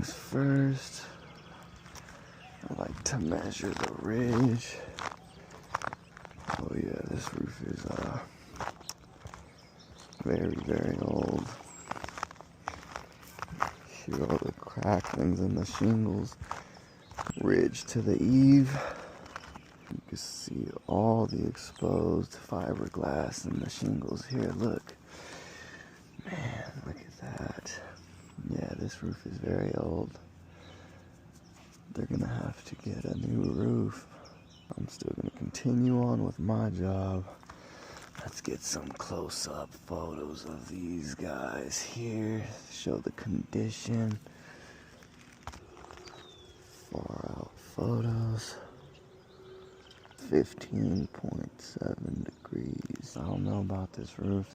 things first, I like to measure the ridge. Oh yeah, this roof is very, very old. Hear all the cracklings in the shingles. Ridge to the eave. You can see all the exposed fiberglass in the shingles here. Look. Man, look at that. Yeah, this roof is very old. They're gonna have to get a new roof. I'm still gonna continue on with my job. Let's get some close-up photos of these guys here. Show the condition. Far out photos. 15.7 degrees. I don't know about this roof.